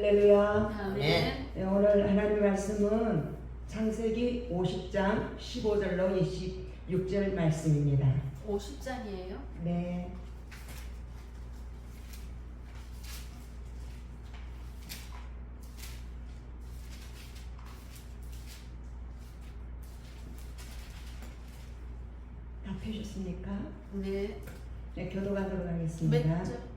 할렐루야. 아멘. 네, 오늘 하나님 말씀은 창세기 50장 15절로 26절 말씀입니다. 50장이에요? 네. 다 펴셨습니까? 네. 네, 교도관으로 가겠습니다. 몇 절?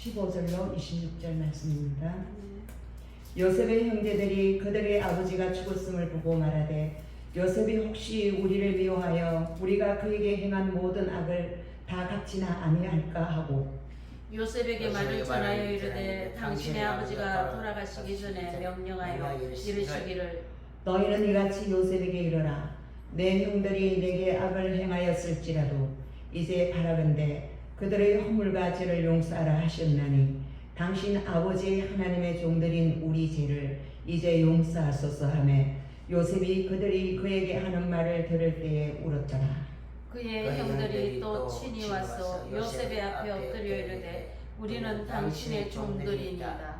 15절로 26절 말씀입니다. 네. 요셉의 형제들이 그들의 아버지가 죽었음을 보고 말하되 요셉이 혹시 우리를 미워하여 우리가 그에게 행한 모든 악을 다 갚지나 아니할까 하고 요셉에게 말을 전하여 이르되 당신의 아버지가 돌아가시기 전에 명령하여 이르시기를 너희는 이같이 요셉에게 이르라 내 형들이 내게 악을 행하였을지라도 이제 바라건대 그들의 허물과 죄를 용서하라 하셨나니 당신 아버지 하나님의 종들인 우리 죄를 이제 용서하소서 하매 요셉이 그들이 그에게 하는 말을 들을 때에 울었더라. 그의 형들이 또 친히 와서 요셉의 앞에 엎드려 이르되 우리는 당신의 종들이니이다.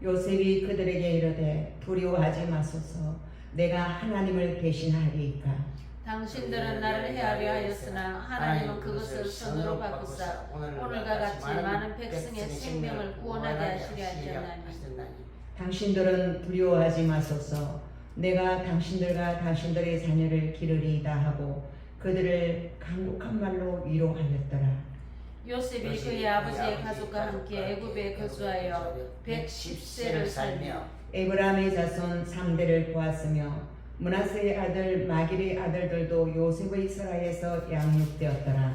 요셉이 그들에게 이르되 두려워하지 마소서 내가 하나님을 대신하리이까. 당신들은 나를 해하려 하였으나 하나님은 그것을 선으로 바꾸사 오늘과 같이 많은 백성의 생명을 구원하게 하시려 하셨나니 당신들은 두려워하지 마소서 내가 당신들과 당신들의 자녀를 기르리이다 하고 그들을 간곡한 말로 위로하였더라. 요셉이 그의 아버지의 가족과 함께 애굽에 거주하여 110세를 살며 에브라임의 자손 3대를 보았으며 므낫세의 아들 마길의 아들들도 요셉의 서라에서 양육되었더라.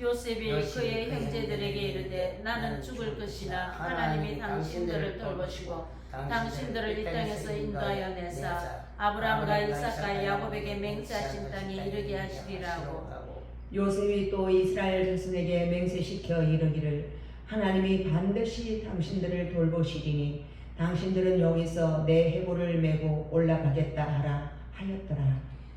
요셉이 그의 형제들에게 이르되 나는 죽을 것이나 하나님이 당신들을 돌보시고 당신들을 이 땅에서 인도하여 내사 아브라함과 이삭과 야곱에게 맹세하신 땅에 이르게 하시리라고. 요셉이 또 이스라엘 자손에게 맹세시켜 이르기를 하나님이 반드시 당신들을 돌보시리니 당신들은 여기서 내 해골을 메고 올라가겠다 하라 하였더라.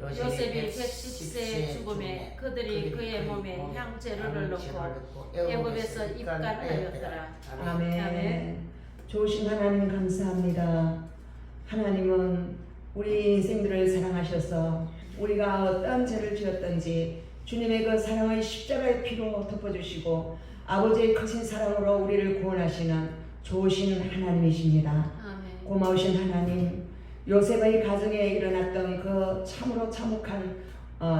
요셉이 110세의 죽음에 그들이 그의 몸에 향재료를 넣고 애굽에서 입간하였더라. 아멘. 좋으신 하나님 감사합니다. 하나님은 우리 인생들을 사랑하셔서 우리가 어떠한 죄를 지었든지 주님의 그 사랑의 십자가의 피로 덮어주시고 아버지의 크신 사랑으로 우리를 구원하시는 좋으신 하나님이십니다. 아멘. 고마우신 하나님, 요셉의 가정에 일어났던 그 참으로 참혹한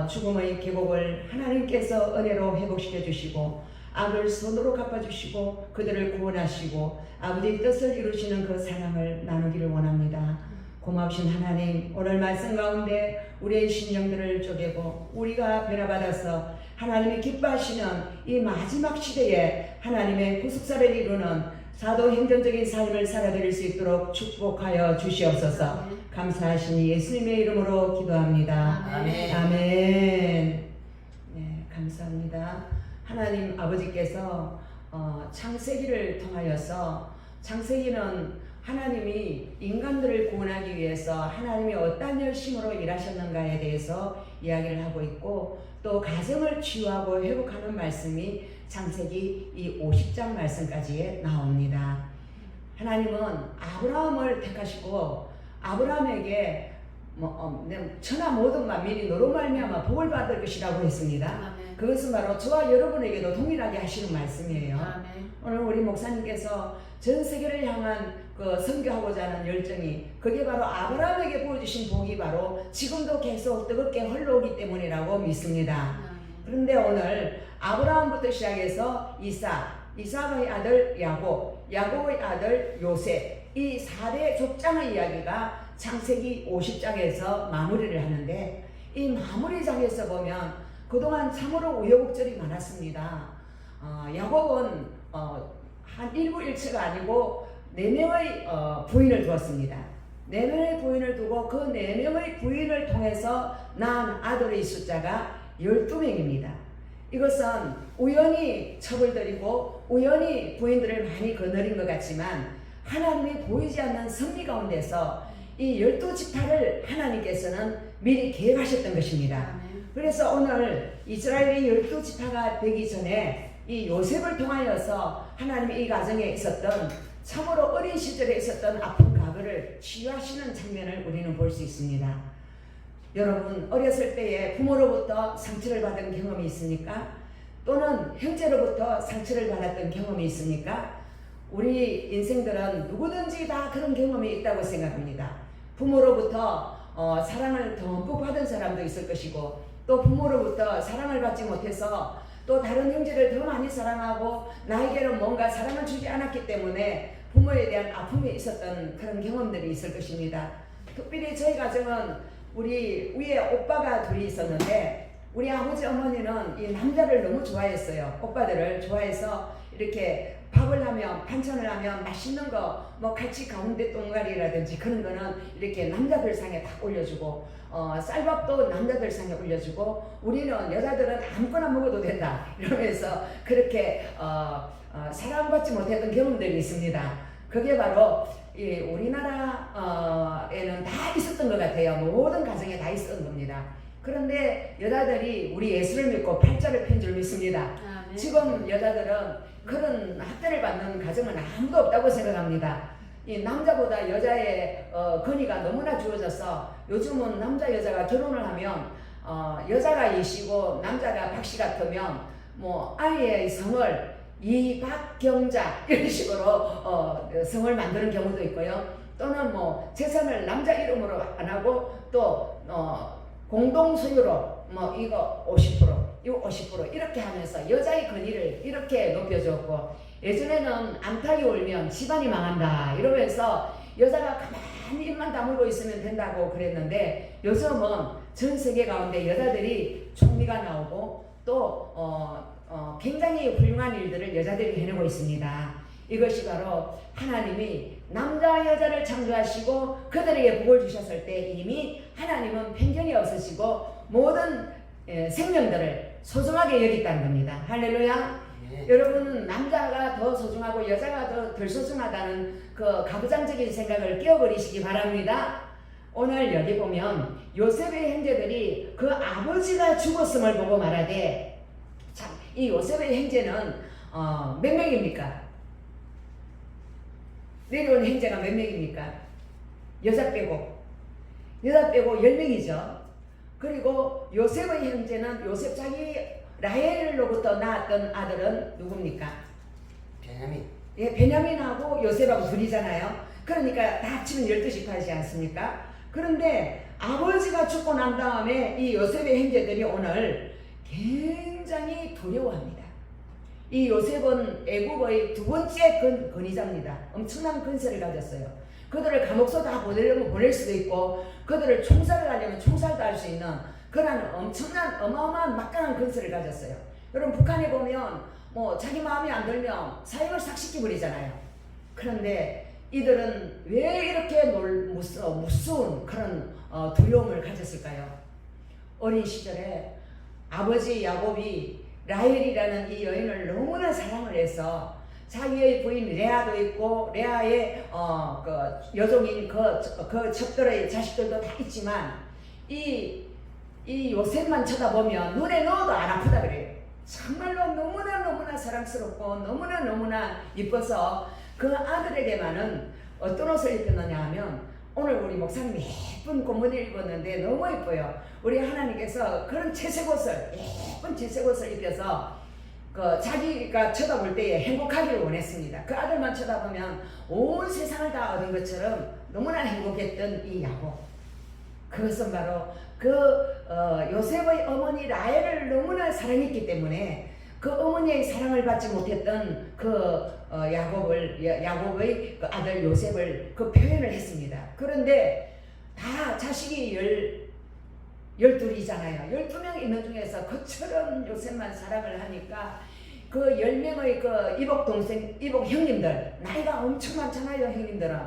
죽음의 계곡을 하나님께서 은혜로 회복시켜 주시고 악을 손으로 갚아주시고 그들을 구원하시고 아버지의 뜻을 이루시는 그 사랑을 나누기를 원합니다. 고마우신 하나님, 오늘 말씀 가운데 우리의 심령들을 쪼개고 우리가 변화받아서 하나님이 기뻐하시는 이 마지막 시대에 하나님의 구속사를 이루는 사도행전적인 삶을 살아드릴 수 있도록 축복하여 주시옵소서. 아멘. 감사하시니 예수님의 이름으로 기도합니다. 아멘. 아멘. 네, 감사합니다. 하나님 아버지께서 창세기를 통하여서 창세기는 하나님이 인간들을 구원하기 위해서 하나님이 어떤 열심으로 일하셨는가에 대해서 이야기를 하고 있고 또 가정을 치유하고 회복하는 말씀이 창세기 이 50장 말씀까지에 나옵니다. 하나님은 아브라함을 택하시고 아브라함에게 천하 모든 만민이 너로 말미암아 복을 받을 것이라고 했습니다. 아멘. 그것은 바로 저와 여러분에게도 동일하게 하시는 말씀이에요. 아멘. 오늘 우리 목사님께서 전 세계를 향한 그 선교하고자 하는 열정이 그게 바로 아브라함에게 보여주신 복이 바로 지금도 계속 뜨겁게 흘러오기 때문이라고 믿습니다. 아멘. 그런데 오늘 아브라함부터 시작해서 이삭의 아들 야곱, 야곱의 아들 요셉 이 4대 족장의 이야기가 창세기 50장에서 마무리를 하는데 이 마무리장에서 보면 그동안 참으로 우여곡절이 많았습니다. 야곱은 한 일부일체가 아니고 4명의 부인을 두었습니다. 4명의 부인을 두고 그 4명의 부인을 통해서 낳은 아들의 숫자가 12명입니다. 이것은 우연히 첩을 들이고 우연히 부인들을 많이 거느린 것 같지만 하나님이 보이지 않는 섭리 가운데서 이 12지파를 하나님께서는 미리 계획하셨던 것입니다. 그래서 오늘 이스라엘이 12지파가 되기 전에 이 요셉을 통하여서 하나님이 이 가정에 있었던 참으로 어린 시절에 있었던 아픈 과거를 치유하시는 장면을 우리는 볼 수 있습니다. 여러분 어렸을 때에 부모로부터 상처를 받은 경험이 있습니까? 또는 형제로부터 상처를 받았던 경험이 있습니까? 우리 인생들은 누구든지 다 그런 경험이 있다고 생각합니다. 부모로부터 사랑을 듬뿍 받은 사람도 있을 것이고, 또 부모로부터 사랑을 받지 못해서 또 다른 형제를 더 많이 사랑하고 나에게는 뭔가 사랑을 주지 않았기 때문에 부모에 대한 아픔이 있었던 그런 경험들이 있을 것입니다. 특별히 저희 가정은 우리 위에 오빠가 둘이 있었는데, 우리 아버지 어머니는 이 남자를 너무 좋아했어요. 오빠들을 좋아해서 이렇게 밥을 하면, 반찬을 하면 맛있는 거 뭐 같이 가운데 동가리라든지 그런 거는 이렇게 남자들 상에 딱 올려주고, 쌀밥도 남자들 상에 올려주고, 우리는 여자들은 아무거나 먹어도 된다 이러면서 그렇게 사랑받지 못했던 경험들이 있습니다. 그게 바로 이 우리나라에는 다 있었던 것 같아요. 모든 가정에 다 있었던 겁니다. 그런데 여자들이 우리 예수를 믿고 팔자를 편 줄 믿습니다. 지금 여자들은 그런 학대를 받는 가정은 아무도 없다고 생각합니다. 이 남자보다 여자의 권위가 너무나 주어져서 요즘은 남자 여자가 결혼을 하면 여자가 이씨고 남자가 박씨 같으면 뭐 아이의 성을 이박경자 이런 식으로 성을 만드는 경우도 있고요. 또는 뭐 재산을 남자 이름으로 안 하고 또 공동 소유로 뭐 이거 50% 이거 50% 이렇게 하면서 여자의 권위를 이렇게 높여줬고, 예전에는 암탉이 울면 집안이 망한다 이러면서 여자가 가만히 입만 다물고 있으면 된다고 그랬는데, 요즘은 전 세계 가운데 여자들이 총리가 나오고 또 굉장히 훌륭한 일들을 여자들이 해내고 있습니다. 이것이 바로 하나님이 남자 여자를 창조하시고 그들에게 복을 주셨을 때 이미 하나님은 편견이 없으시고 모든 생명들을 소중하게 여겼다는 겁니다. 할렐루야. 네. 여러분은 남자가 더 소중하고 여자가 덜 소중하다는 그 가부장적인 생각을 깨어버리시기 바랍니다. 오늘 여기 보면 요셉의 형제들이 그 아버지가 죽었음을 보고 말하되, 참, 이 요셉의 형제는 몇 명입니까? 내려온 형제가 몇 명입니까? 여자 빼고 10명이죠. 그리고 요셉의 형제는 요셉 자기 라헬로부터 낳았던 아들은 누굽니까? 베냐민. 예, 베냐민하고 요셉하고 둘이잖아요. 그러니까 다 합치면 12씩 하지 않습니까? 그런데 아버지가 죽고 난 다음에 이 요셉의 형제들이 오늘 굉장히 두려워합니다. 이 요셉은 애국의 두 번째 권위자입니다. 엄청난 권세를 가졌어요. 그들을 감옥소 다 보내려면 보낼 수도 있고, 그들을 총살을 하려면 총살도 할 수 있는 그런 엄청난 어마어마한 막강한 권세를 가졌어요. 여러분 북한에 보면 뭐 자기 마음에 안 들면 사형을 싹 시켜버리잖아요. 그런데 이들은 왜 이렇게 무서운 그런 두려움을 가졌을까요? 어린 시절에 아버지 야곱이 라헬이라는 이 여인을 너무나 사랑을 해서 자기의 부인 레아도 있고 레아의 그 여종인 그 첩들의 자식들도 다 있지만 이 요셉만 쳐다보면 눈에 넣어도 안 아프다 그래요. 정말로 너무나 사랑스럽고 너무나 이뻐서 그 아들에게만은 어떤 옷을 입혔느냐 하면, 오늘 우리 목사님이 예쁜 꽃무늬를 입었는데 너무 예뻐요. 우리 하나님께서 그런 예쁜 채색 옷을 입혀서 그 자기가 쳐다볼 때에 행복하기를 원했습니다. 그 아들만 쳐다보면 온 세상을 다 얻은 것처럼 너무나 행복했던 이 야곱. 그것은 바로 요셉의 어머니 라헬을 너무나 사랑했기 때문에 그 어머니의 사랑을 받지 못했던 야곱의 그 아들 요셉을 그 표현을 했습니다. 그런데 다 자식이 12이잖아요. 12명 있는 중에서 그처럼 요셉만 사랑을 하니까 그 10명의 그 이복 형님들, 나이가 엄청 많잖아요. 형님들은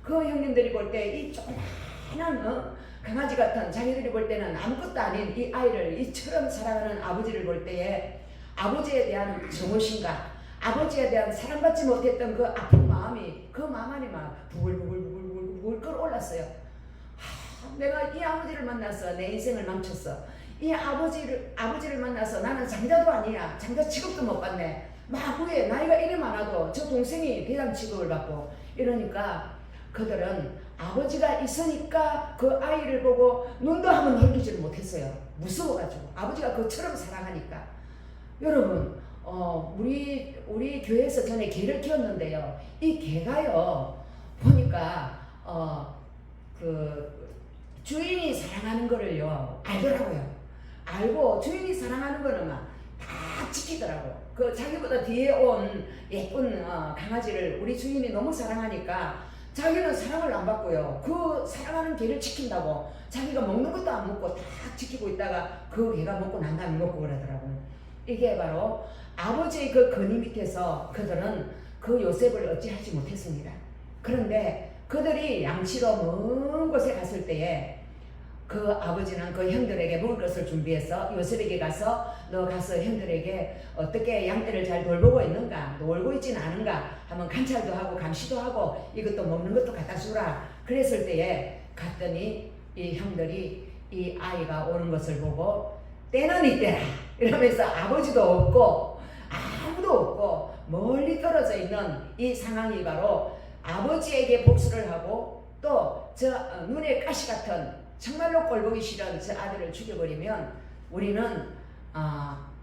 그 형님들이 볼 때 이 조그마한 강아지 같은, 자기들이 볼 때는 아무것도 아닌 이 아이를 이처럼 사랑하는 아버지를 볼 때에 아버지에 대한 정오심과 아버지에 대한 사랑받지 못했던 그 아픈 마음이, 그 마음 안에 막 부글부글 끓어올랐어요. 내가 이 아버지를 만나서 내 인생을 망쳤어. 이 아버지를 만나서 나는 장자도 아니야. 장자 취급도 못 받네. 마구에 나이가 이래 많아도 저 동생이 대장 취급을 받고 이러니까 그들은 아버지가 있으니까 그 아이를 보고 눈도 한번 흘리지를 못했어요. 무서워가지고 아버지가 그처럼 사랑하니까. 여러분 우리 교회에서 전에 개를 키웠는데요. 이 개가요 보니까 그 주인이 사랑하는 거를요 알더라고요. 알고 주인이 사랑하는 거는 막 다 지키더라고. 그 자기보다 뒤에 온 예쁜 강아지를 우리 주인이 너무 사랑하니까 자기는 사랑을 안 받고요. 그 사랑하는 개를 지킨다고 자기가 먹는 것도 안 먹고 다 지키고 있다가 그 개가 먹고 난 다음에 먹고 그러더라고요. 이게 바로 아버지의 그 근위 밑에서 그들은 그 요셉을 어찌하지 못했습니다. 그런데 그들이 양치로 먼 곳에 갔을 때에 그 아버지는 그 형들에게 먹을 것을 준비해서 요셉에게 가서 너 가서 형들에게 어떻게 양떼를 잘 돌보고 있는가, 놀고 있지는 않은가 한번 관찰도 하고 감시도 하고 이것도 먹는 것도 갖다 주라. 그랬을 때에 갔더니 이 형들이 이 아이가 오는 것을 보고 때는 이때라 이러면서 아버지도 없고 아무도 없고 멀리 떨어져 있는 이 상황이 바로 아버지에게 복수를 하고 또 저 눈에 가시 같은 정말로 꼴보기 싫은 저 아들을 죽여버리면 우리는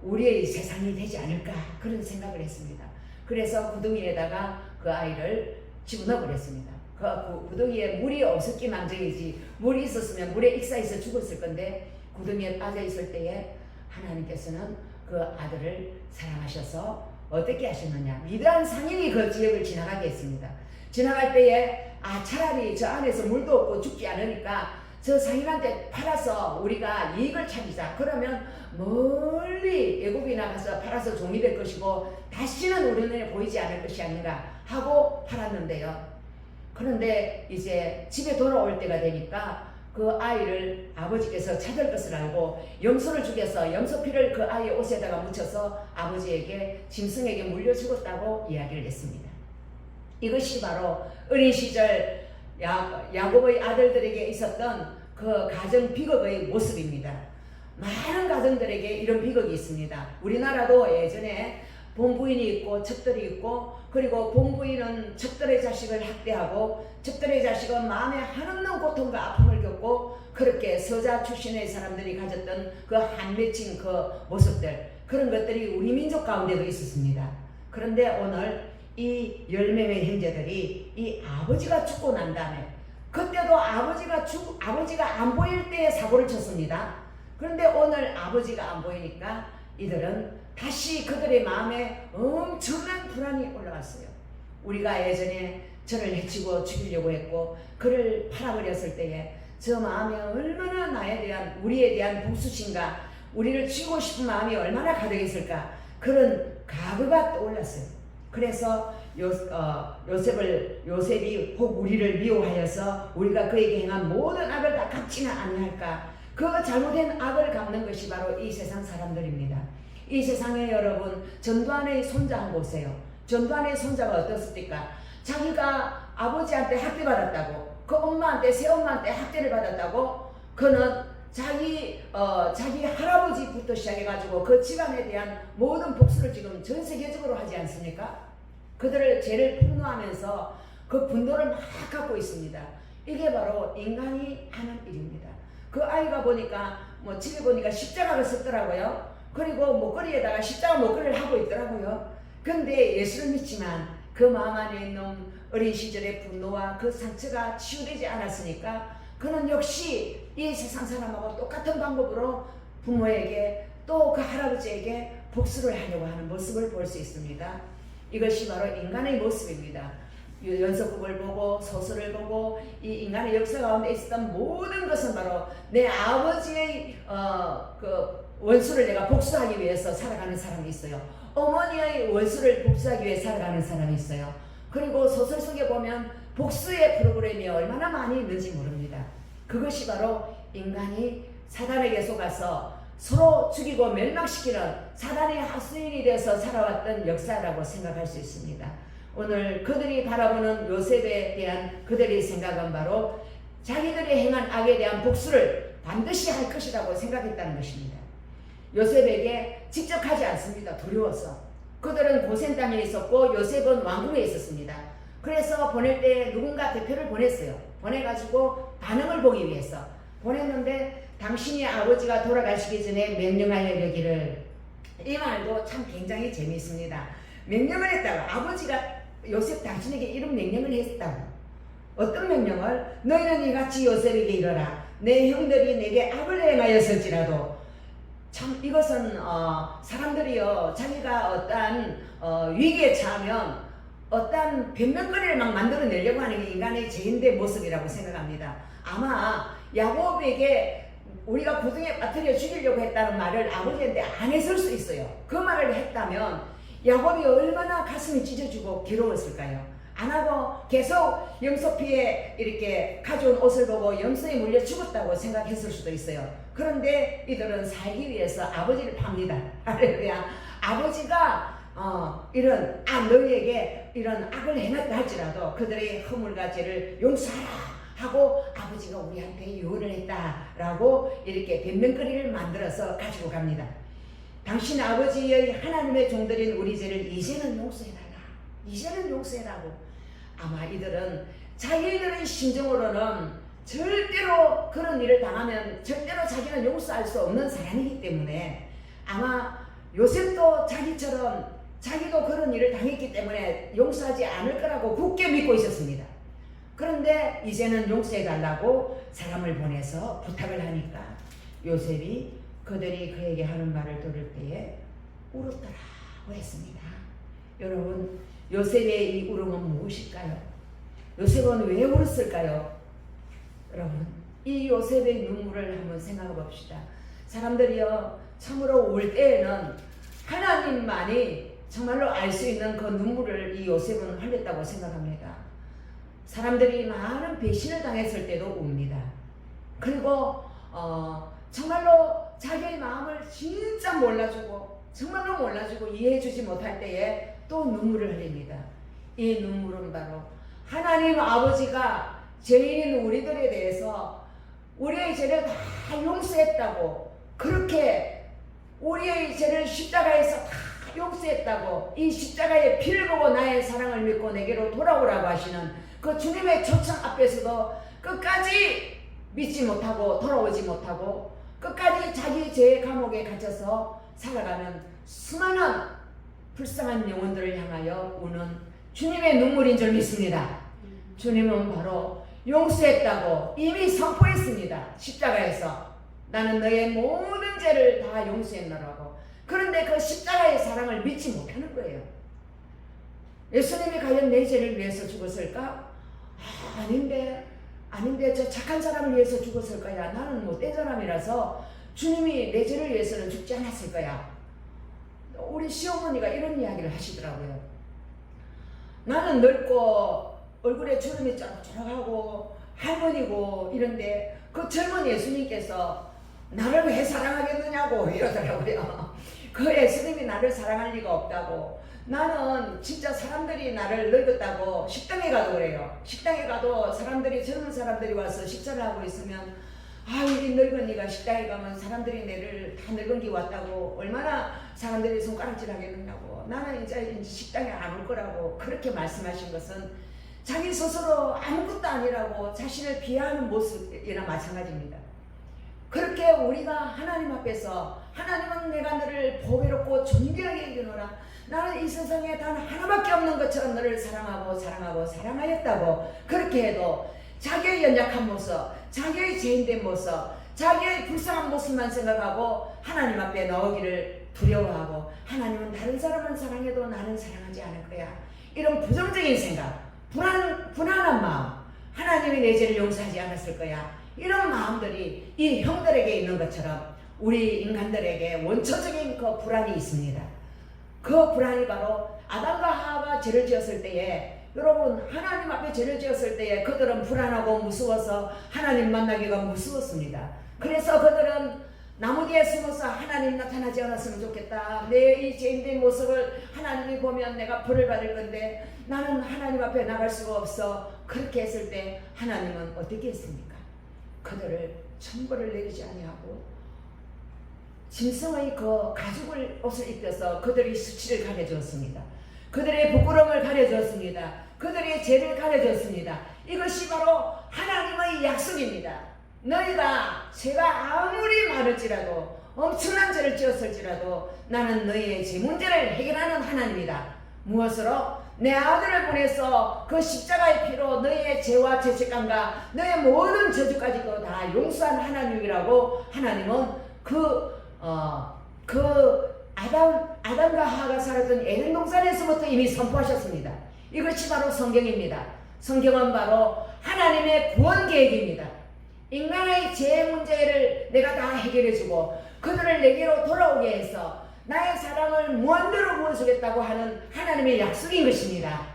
우리의 세상이 되지 않을까 그런 생각을 했습니다. 그래서 구덩이에다가 그 아이를 집어넣어 버렸습니다. 그 구덩이에 물이 없었기 망정이지 물이 있었으면 물에 익사해서 죽었을 건데 구덩이에 빠져 있을 때에 하나님께서는 그 아들을 사랑하셔서 어떻게 하셨느냐. 위대한 상인이 그 지역을 지나가게 했습니다. 지나갈 때에 차라리 저 안에서 물도 없고 죽지 않으니까 저 상인한테 팔아서 우리가 이익을 찾자. 그러면 멀리 애굽에 나가서 팔아서 종이 될 것이고 다시는 우리 눈에 보이지 않을 것이 아닌가 하고 팔았는데요. 그런데 이제 집에 돌아올 때가 되니까 그 아이를 아버지께서 찾을 것을 알고 염소를 죽여서 염소피를 그 아이의 옷에다가 묻혀서 아버지에게 짐승에게 물려 죽었다고 이야기를 했습니다. 이것이 바로 어린 시절 야곱의 아들들에게 있었던 그 가정 비극의 모습입니다. 많은 가정들에게 이런 비극이 있습니다. 우리나라도 예전에 본부인이 있고 첩들이 있고 그리고 본부인은 첩들의 자식을 학대하고 첩들의 자식은 마음에 한없는 고통과 아픔을 겪고 그렇게 서자 출신의 사람들이 가졌던 그 한맺힌 그 모습들 그런 것들이 우리 민족 가운데도 있었습니다. 그런데 오늘 이 10명의 형제들이 이 아버지가 죽고 난 다음에 그때도 아버지가 안 보일 때에 사고를 쳤습니다. 그런데 오늘 아버지가 안 보이니까 이들은 다시 그들의 마음에 엄청난 불안이 올라갔어요. 우리가 예전에 저를 해치고 죽이려고 했고 그를 팔아버렸을 때에 저 마음에 얼마나 우리에 대한 복수심과 우리를 죽이고 싶은 마음이 얼마나 가득했을까 그런 가부가 떠올랐어요. 그래서 요셉이 혹 우리를 미워하여서 우리가 그에게 행한 모든 악을 다 갚지는 아니할까. 그 잘못된 악을 갚는 것이 바로 이 세상 사람들입니다. 이 세상에 여러분 전두환의 손자 한번 보세요. 전두환의 손자가 어떻습니까? 자기가 아버지한테 학대받았다고 그 엄마한테 새엄마한테 학대를 받았다고 그는 자기 할아버지부터 시작해가지고 그 집안에 대한 모든 복수를 지금 전 세계적으로 하지 않습니까? 그들을 죄를 폭로하면서 그 분노를 막 갖고 있습니다. 이게 바로 인간이 하는 일입니다. 그 아이가 보니까 집에 보니까 십자가를 썼더라고요. 그리고 목걸이에다가 십자가 목걸이를 하고 있더라고요. 근데 예수를 믿지만 그 마음 안에 있는 어린 시절의 분노와 그 상처가 치유되지 않았으니까 그는 역시 이 세상 사람하고 똑같은 방법으로 부모에게 또 그 할아버지에게 복수를 하려고 하는 모습을 볼 수 있습니다. 이것이 바로 인간의 모습입니다. 연속극을 보고 소설을 보고 이 인간의 역사 가운데 있었던 모든 것은 바로 내 아버지의 그 원수를 내가 복수하기 위해서 살아가는 사람이 있어요. 어머니의 원수를 복수하기 위해 살아가는 사람이 있어요. 그리고 소설 속에 보면 복수의 프로그램이 얼마나 많이 있는지 모릅니다. 그것이 바로 인간이 사단에게 속아서 서로 죽이고 멸망시키는 사단의 하수인이 되어서 살아왔던 역사라고 생각할 수 있습니다. 오늘 그들이 바라보는 요셉에 대한 그들의 생각은 바로 자기들이 행한 악에 대한 복수를 반드시 할 것이라고 생각했다는 것입니다. 요셉에게 직접 하지 않습니다. 두려워서. 그들은 고센 땅에 있었고 요셉은 왕궁에 있었습니다. 그래서 보낼 때 누군가 대표를 보냈어요. 보내가지고 반응을 보기 위해서 보냈는데 당신이 아버지가 돌아가시기 전에 명령하여 이르기를, 이 말도 참 굉장히 재미있습니다. 명령을 했다고, 아버지가 요셉 당신에게 이런 명령을 했다고. 어떤 명령을? 너희는 이같이 요셉에게 이르라. 내 형들이 내게 악을 행하였을지라도. 참 이것은 사람들이요 자기가 어떠한 위기에 처하면 어떠한 변명거리를 막 만들어내려고 하는 게 인간의 죄인된 모습이라고 생각합니다. 아마 야곱에게 우리가 고등에 빠뜨려 죽이려고 했다는 말을 아버지한테 안 했을 수 있어요. 그 말을 했다면 야곱이 얼마나 가슴이 찢어지고 괴로웠을까요? 안 하고 계속 염소피에 이렇게 가져온 옷을 보고 염소에 물려 죽었다고 생각했을 수도 있어요. 그런데 이들은 살기 위해서 아버지를 팝니다. 할렐루야. 아버지가 이런 너희에게 이런 악을 행했다 할지라도 그들의 허물과 죄를 용서하라 하고 아버지가 우리한테 유언을 했다라고 이렇게 변명거리를 만들어서 가지고 갑니다. 당신 아버지의 하나님의 종들인 우리 죄를 이제는 용서해달라. 이제는 용서해라고. 아마 이들은 자기들의 심정으로는 절대로 그런 일을 당하면 절대로 자기는 용서할 수 없는 사람이기 때문에 아마 요셉도 자기처럼 자기도 그런 일을 당했기 때문에 용서하지 않을 거라고 굳게 믿고 있었습니다. 그런데 이제는 용서해달라고 사람을 보내서 부탁을 하니까 요셉이 그들이 그에게 하는 말을 들을 때에 울었더라고 했습니다. 여러분, 요셉의 이 울음은 무엇일까요? 요셉은 왜 울었을까요? 여러분, 이 요셉의 눈물을 한번 생각해 봅시다. 사람들이요 참으로 울 때에는 하나님만이 정말로 알 수 있는 그 눈물을 이 요셉은 흘렸다고 생각합니다. 사람들이 많은 배신을 당했을 때도 웁니다. 그리고 정말로 자기의 마음을 진짜 몰라주고 정말로 몰라주고 이해해주지 못할 때에 또 눈물을 흘립니다. 이 눈물은 바로 하나님 아버지가 죄인인 우리들에 대해서 우리의 죄를 다 용서했다고, 그렇게 우리의 죄를 십자가에서 다 용서했다고, 이 십자가의 피를 보고 나의 사랑을 믿고 내게로 돌아오라고 하시는 그 주님의 초청 앞에서도 끝까지 믿지 못하고 돌아오지 못하고 끝까지 자기 죄의 감옥에 갇혀서 살아가는 수많은 불쌍한 영혼들을 향하여 우는 주님의 눈물인 줄 믿습니다. 주님은 바로 용서했다고 이미 선포했습니다. 십자가에서 나는 너의 모든 죄를 다 용서했노라고. 그런데 그 십자가의 사랑을 믿지 못하는 거예요. 예수님이 과연 내 죄를 위해서 죽었을까? 아닌데 저 착한 사람을 위해서 죽었을 거야. 나는 못된 사람이라서 주님이 내 죄를 위해서는 죽지 않았을 거야. 우리 시어머니가 이런 이야기를 하시더라고요. 나는 늙고 얼굴에 주름이 쩌렁쩌렁하고 할머니고 이런데 그 젊은 예수님께서 나를 왜 사랑하겠느냐고 이러더라고요. 그 예수님이 나를 사랑할 리가 없다고. 나는 진짜 사람들이 나를 늙었다고 식당에 가도 그래요. 식당에 가도 사람들이 젊은 사람들이 와서 식사를 하고 있으면 이 늙은이가 식당에 가면 사람들이 내를 다 늙은기 왔다고 얼마나 사람들이 손가락질 하겠느냐고. 나는 이제 식당에 안 올 거라고 그렇게 말씀하신 것은 자기 스스로 아무것도 아니라고 자신을 비하하는 모습이나 마찬가지입니다. 그렇게 우리가 하나님 앞에서 하나님은 내가 너를 보배롭고 존귀하게 여기노라. 나는 이 세상에 단 하나밖에 없는 것처럼 너를 사랑하였다고 그렇게 해도 자기의 연약한 모습, 자기의 죄인된 모습, 자기의 불쌍한 모습만 생각하고 하나님 앞에 나오기를 두려워하고 하나님은 다른 사람은 사랑해도 나는 사랑하지 않을 거야. 이런 부정적인 생각, 불안한 마음, 하나님이 내 죄를 용서하지 않았을 거야. 이런 마음들이 이 형들에게 있는 것처럼 우리 인간들에게 원초적인 그 불안이 있습니다. 그 불안이 바로 아담과 하와가 죄를 지었을 때에, 여러분 하나님 앞에 죄를 지었을 때에 그들은 불안하고 무서워서 하나님 만나기가 무서웠습니다. 그래서 그들은 나무 뒤에 숨어서 하나님 나타나지 않았으면 좋겠다. 내 이 죄인된 모습을 하나님이 보면 내가 벌을 받을 건데 나는 하나님 앞에 나갈 수가 없어. 그렇게 했을 때 하나님은 어떻게 했습니까? 그들을 천벌을 내리지 아니하고 짐승의 그 가죽을 옷을 입혀서 그들의 수치를 가려주었습니다. 그들의 부끄러움을 가려주었습니다. 그들의 죄를 가려주었습니다. 이것이 바로 하나님의 약속입니다. 너희가 죄가 아무리 많을지라도 엄청난 죄를 지었을지라도 나는 너희의 죄 문제를 해결하는 하나님이다. 무엇으로? 내 아들을 보내서 그 십자가의 피로 너희의 죄와 죄책감과 너희의 모든 저주까지도 다 용서한 하나님이라고 하나님은 아담과 하와가 살았던 에덴 동산에서부터 이미 선포하셨습니다. 이것이 바로 성경입니다. 성경은 바로 하나님의 구원 계획입니다. 인간의 죄 문제를 내가 다 해결해주고 그들을 내게로 돌아오게 해서 나의 사랑을 무한대로 부어주겠다고 하는 하나님의 약속인 것입니다.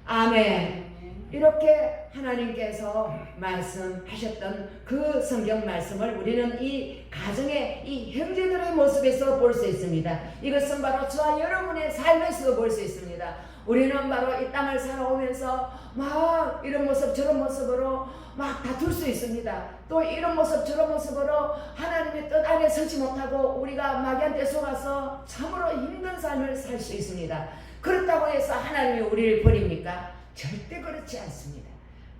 아멘. 이렇게 하나님께서 말씀하셨던 그 성경 말씀을 우리는 이 가정의 이 형제들의 모습에서 볼 수 있습니다. 이것은 바로 저와 여러분의 삶에서도 볼 수 있습니다. 우리는 바로 이 땅을 살아오면서 막 이런 모습 저런 모습으로 막 다툴 수 있습니다. 또 이런 모습 저런 모습으로 하나님의 뜻 안에 서지 못하고 우리가 마귀한테 속아서 참으로 힘든 삶을 살 수 있습니다. 그렇다고 해서 하나님이 우리를 버립니까? 절대 그렇지 않습니다.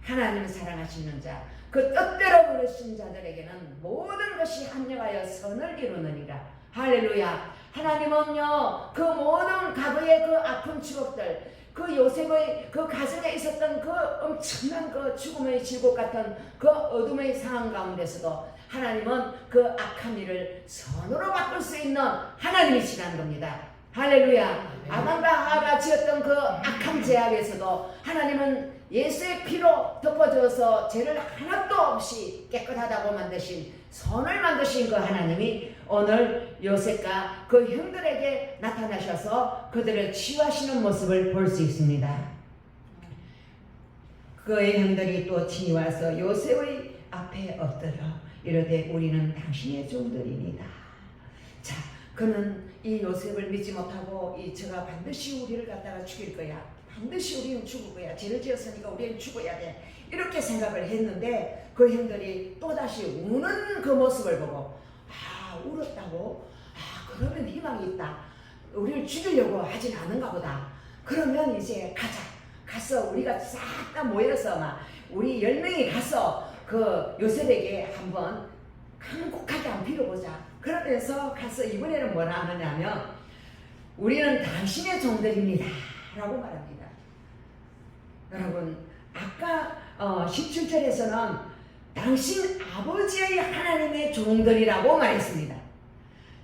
하나님을 사랑하시는 자, 그 뜻대로 부르신 자들에게는 모든 것이 합력하여 선을 이루느니라. 할렐루야. 하나님은요, 그 모든 과거의 그 아픈 추억들, 그 요셉의 그 가정에 있었던 그 엄청난 그 죽음의 질곡 같은 그 어둠의 상황 가운데서도 하나님은 그 악한 일을 선으로 바꿀 수 있는 하나님이시라는 겁니다. 할렐루야. 아담과 하와가 지었던 그 악한 죄악에서도 하나님은 예수의 피로 덮어주어서 죄를 하나도 없이 깨끗하다고 만드신 선을 만드신 그 하나님이 오늘 요셉과 그 형들에게 나타나셔서 그들을 치유하시는 모습을 볼 수 있습니다. 그의 형들이 또 친히 와서 요셉의 앞에 엎드려 이르되 우리는 당신의 종들이니다. 자, 그는 이 요셉을 믿지 못하고 이 저가 반드시 우리를 갖다가 죽일 거야. 반드시 우리는 죽을 거야. 죄를 지었으니까 우리는 죽어야 돼. 이렇게 생각을 했는데 그 형들이 또다시 우는 그 모습을 보고 울었다고? 그러면 희망이 있다. 우리를 죽이려고 하진 않은가 보다. 그러면 이제 가서 우리가 싹 다 모여서 우리 10명이 가서 그 요셉에게 한번 한곡하게 한번 빌어보자. 그러면서 가서 이번에는 뭐라 하느냐면 우리는 당신의 종들입니다 라고 말합니다. 여러분, 아까 17절에서는 당신 아버지의 하나님의 종들이라고 말했습니다.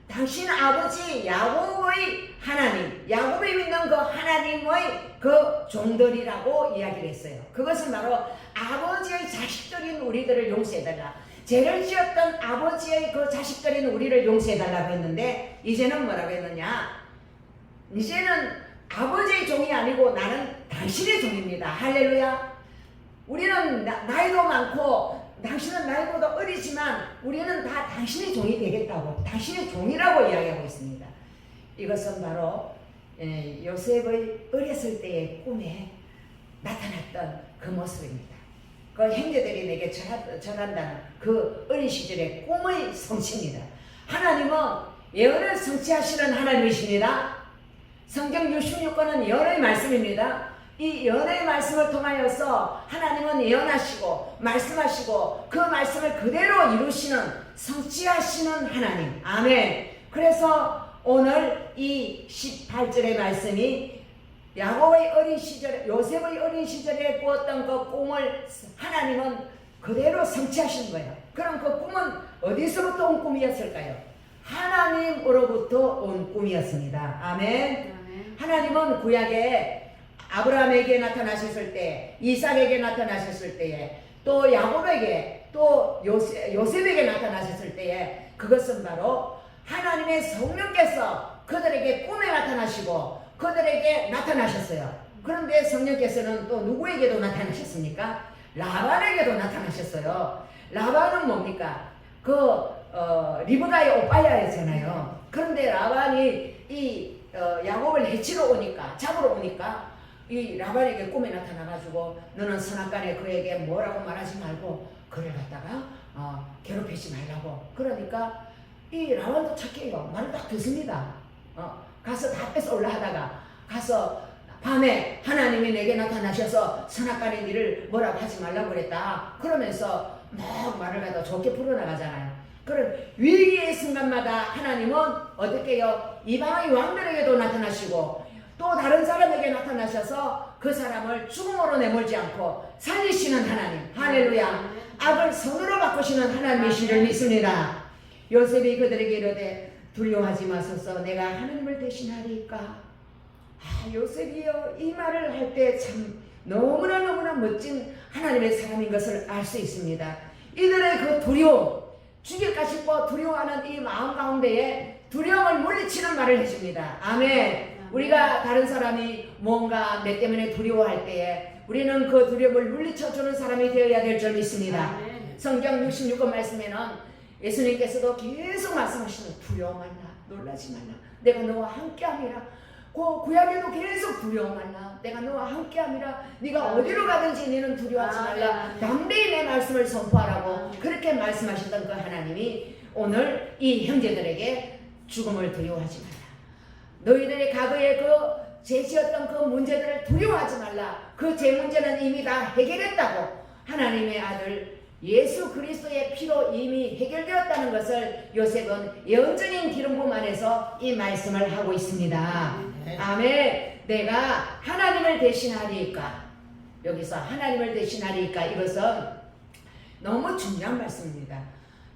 당신 아버지 야곱의 하나님, 야곱이 믿는 그 하나님의 그 종들이라고 이야기를 했어요. 그것은 바로 아버지의 자식들인 우리들을 용서해달라. 죄를 지었던 아버지의 그 자식들인 우리를 용서해달라고 했는데 이제는 뭐라고 했느냐? 이제는 아버지의 종이 아니고 나는 당신의 종입니다. 할렐루야. 우리는 나이도 많고 당신은 나이보다 어리지만 우리는 다 당신의 종이 되겠다고, 당신의 종이라고 이야기하고 있습니다. 이것은 바로 요셉의 어렸을 때의 꿈에 나타났던 그 모습입니다. 그 형제들이 내게 전한다는 그 어린 시절의 꿈의 성취입니다. 하나님은 예언을 성취하시는 하나님이십니다. 성경 66권은 예언의 말씀입니다. 이 예언의 말씀을 통하여서 하나님은 예언하시고 말씀하시고 그 말씀을 그대로 이루시는 성취하시는 하나님. 아멘. 그래서 오늘 이 18절의 말씀이 야곱의 어린 시절, 요셉의 어린 시절에 꾸었던 그 꿈을 하나님은 그대로 성취하시는 거예요. 그럼 그 꿈은 어디서부터 온 꿈이었을까요? 하나님으로부터 온 꿈이었습니다. 아멘. 하나님은 구약에 아브라함에게 나타나셨을 때, 이삭에게 나타나셨을 때에, 또 야곱에게, 또 요셉에게 나타나셨을 때에 그것은 바로 하나님의 성령께서 그들에게 꿈에 나타나시고 그들에게 나타나셨어요. 그런데 성령께서는 또 누구에게도 나타나셨습니까? 라반에게도 나타나셨어요. 라반은 뭡니까? 리브가의 오빠야였잖아요. 그런데 라반이 야곱을 해치러 오니까, 잡으러 오니까 이 라반에게 꿈에 나타나가지고 너는 선악간에 그에게 뭐라고 말하지 말고 그를 갖다가 괴롭히지 말라고. 그러니까 이 라반도 착해요. 말을 딱 듣습니다. 가서 다 뺏어 올라 하다가 가서 밤에 하나님이 내게 나타나셔서 선악간의 일을 뭐라고 하지 말라고 그랬다. 그러면서 막 말을 갖다 좋게 풀어나가잖아요. 그럼 위기의 순간마다 하나님은 어떻게 해요? 이방의 왕들에게도 나타나시고 또 다른 사람에게 나타나셔서 그 사람을 죽음으로 내몰지 않고 살리시는 하나님. 할렐루야. 악을 선으로 바꾸시는 하나님이신 줄 믿습니다. 요셉이 그들에게 이르되 두려워하지 마소서 내가 하나님을 대신하리까. 요셉이요 이 말을 할 때 참 너무나 멋진 하나님의 사람인 것을 알 수 있습니다. 이들의 그 두려움, 죽일까 싶어 두려워하는 이 마음 가운데에 두려움을 물리치는 말을 해줍니다. 아멘. 우리가 다른 사람이 뭔가 내 때문에 두려워할 때에 우리는 그 두려움을 물리쳐주는 사람이 되어야 될 줄 믿습니다. 성경 66권 말씀에는 예수님께서도 계속 말씀하시는 두려워 말라, 놀라지 말라, 내가 너와 함께함이라. 구약에도 계속 두려워 말라, 내가 너와 함께함이라. 네가 어디로 가든지 너는 두려워하지 말라, 담대히 내 말씀을 선포하라고 그렇게 말씀하셨던 그 하나님이 오늘 이 형제들에게 죽음을 두려워하지 말라, 너희들의 과거의 그 제시였던 그 문제들을 두려워하지 말라, 그 제 문제는 이미 다 해결했다고 하나님의 아들 예수 그리스도의 피로 이미 해결되었다는 것을 요셉은 예언적인 기름 부음 안에서 이 말씀을 하고 있습니다. 아멘. 내가 하나님을 대신하리까. 여기서 하나님을 대신하리까, 이것은 너무 중요한 말씀입니다.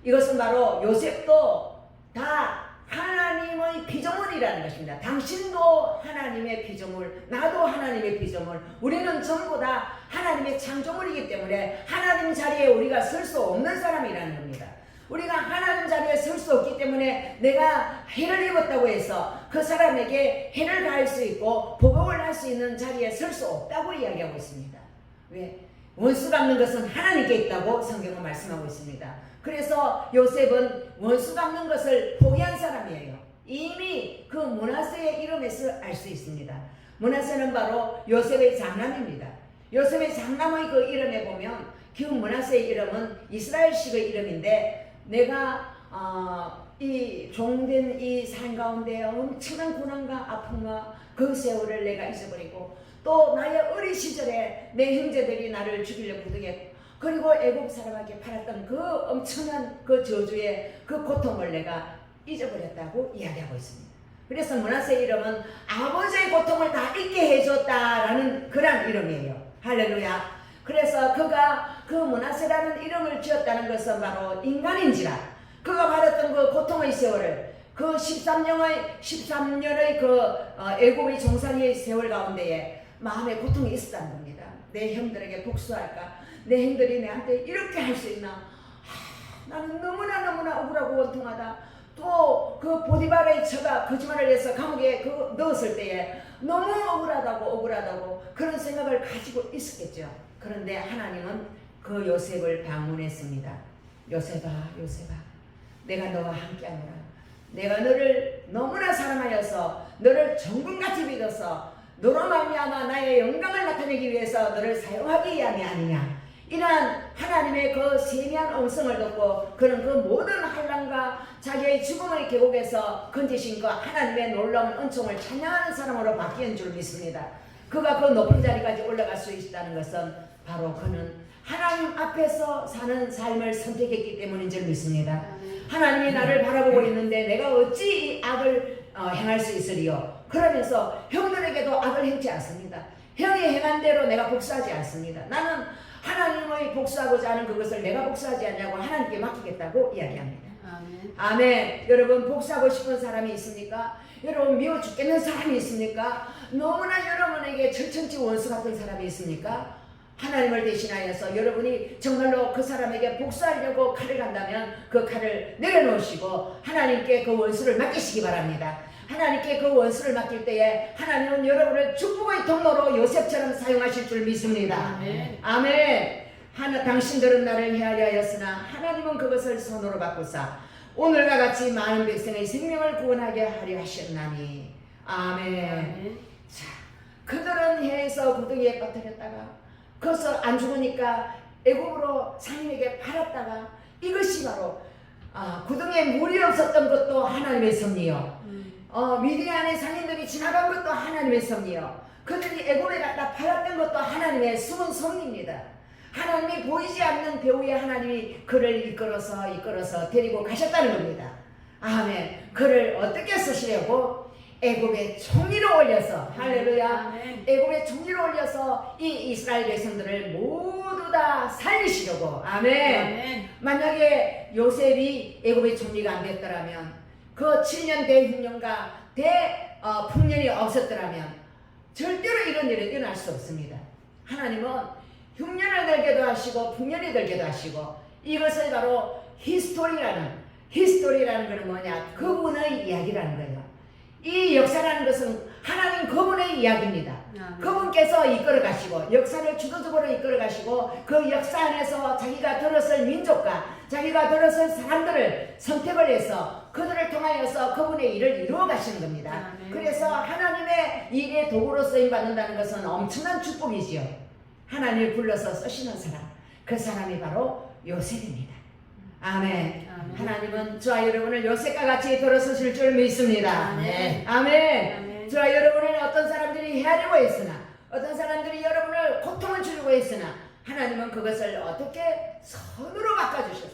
이것은 바로 요셉도 다 하나님의 피조물이라는 것입니다. 당신도 하나님의 피조물, 나도 하나님의 피조물, 우리는 전부 다 하나님의 창조물이기 때문에 하나님 자리에 우리가 설 수 없는 사람이라는 겁니다. 우리가 하나님 자리에 설 수 없기 때문에 내가 해를 입었다고 해서 그 사람에게 해를 가할 수 있고 보복을 할 수 있는 자리에 설 수 없다고 이야기하고 있습니다. 왜? 원수 갚는 것은 하나님께 있다고 성경은 말씀하고 있습니다. 그래서 요셉은 원수 갚는 것을 포기한 사람이에요. 이미 그 므낫세의 이름에서 알 수 있습니다. 므낫세는 바로 요셉의 장남입니다. 요셉의 장남의 그 이름에 보면 그 므낫세의 이름은 이스라엘식의 이름인데, 내가 이 종된 이 삶 가운데 엄청난 고난과 아픔과 그 세월을 내가 잊어버리고 또 나의 어린 시절에 내 형제들이 나를 죽이려고 부득이했고 그리고 애국 사람에게 팔았던 그 엄청난 그 저주의 그 고통을 내가 잊어버렸다고 이야기하고 있습니다. 그래서 므낫세의 이름은 아버지의 고통을 다 잊게 해줬다라는 그런 이름이에요. 할렐루야. 그래서 그가 그 므낫세라는 이름을 지었다는 것은 바로 인간인지라 그가 받았던 그 고통의 세월을 그 13년의 그 애국의 종살이의 세월 가운데에 마음의 고통이 있었다는 겁니다. 내 형들에게 복수할까? 내 형들이 내한테 이렇게 할 수 있나? 나는 너무나 억울하고 원통하다. 또 그 보디발의 처가 거짓말을 해서 감옥에 넣었을 때에 너무 억울하다고 그런 생각을 가지고 있었겠죠. 그런데 하나님은 그 요셉을 방문했습니다. 요셉아, 내가 너와 함께하노라. 내가 너를 너무나 사랑하여서 너를 정금같이 믿어서 너로 말미암아 나의 영광을 나타내기 위해서 너를 사용하기 위함이 아니냐. 이러한 하나님의 그 세미한 음성을 듣고 그는 그 모든 환난과 자기의 죽음의 계곡에서 건지신 그 하나님의 놀라운 은총을 찬양하는 사람으로 바뀐 줄 믿습니다. 그가 그 높은 자리까지 올라갈 수 있다는 것은 바로 그는 하나님 앞에서 사는 삶을 선택했기 때문인 줄 믿습니다. 하나님이 나를 바라보고 있는데 내가 어찌 이 악을 행할 수 있으리요. 그러면서 형들에게도 악을 행치 않습니다. 형이 행한 대로 내가 복수하지 않습니다. 나는 하나님의 복수하고자 하는 그것을 내가 복수하지 않냐고 하나님께 맡기겠다고 이야기합니다. 아멘. 여러분, 복수하고 싶은 사람이 있습니까? 여러분, 미워 죽겠는 사람이 있습니까? 너무나 여러분에게 철천지 원수 같은 사람이 있습니까? 하나님을 대신하여서 여러분이 정말로 그 사람에게 복수하려고 칼을 간다면 그 칼을 내려놓으시고 하나님께 그 원수를 맡기시기 바랍니다. 하나님께 그 원수를 맡길 때에 하나님은 여러분을 축복의 통로로 요셉처럼 사용하실 줄 믿습니다. 아멘. 당신들은 나를 헤아려 하였으나 하나님은 그것을 손으로 바꾸사 오늘과 같이 많은 백성의 생명을 구원하게 하려 하셨나니. 아멘. 자, 그들은 해에서 구덩이에 빠뜨렸다가 거기서 안 죽으니까 애굽으로 상인에게 팔았다가 이것이 바로 구덩이에 물이 없었던 것도 하나님의 섭리요. 미디안의 상인들이 지나간 것도 하나님의 섭리요. 그들이 애굽에 갖다 팔았던 것도 하나님의 숨은 섭리입니다. 하나님이 보이지 않는 배후에 하나님이 그를 이끌어서 데리고 가셨다는 겁니다. 아멘. 그를 어떻게 쓰시려고? 애굽의 총리로 올려서, 할렐루야. 애굽의 총리로 올려서 이 이스라엘 백성들을 모두 다 살리시려고. 아멘. 만약에 요셉이 애굽의 총리가 안 됐더라면, 그 7년 대흉년과 대풍년이 없었더라면 절대로 이런 일은 일어날 수 없습니다. 하나님은 흉년을 들게도 하시고 풍년이 들게도 하시고, 이것을 바로 히스토리라는 것은 뭐냐? 그분의 이야기라는 거예요. 이 역사라는 것은 하나님 그분의 이야기입니다. 그분께서 이끌어 가시고, 역사를 주도적으로 이끌어 가시고, 그 역사 안에서 자기가 들었을 민족과 자기가 들었을 사람들을 선택을 해서 그들을 통하여서 그분의 일을 이루어 가시는 겁니다. 그래서 하나님의 일의 도구로 쓰임 받는다는 것은 엄청난 축복이지요. 하나님을 불러서 쓰시는 사람, 그 사람이 바로 요셉입니다. 아멘. 하나님은 저와 여러분을 요셉과 같이 들어서실 줄 믿습니다. 아멘. 저와 여러분을 어떤 사람들이 헤아리고 있으나, 어떤 사람들이 여러분을 고통을 주려고 했으나, 하나님은 그것을 어떻게 선으로 바꿔주셨어요.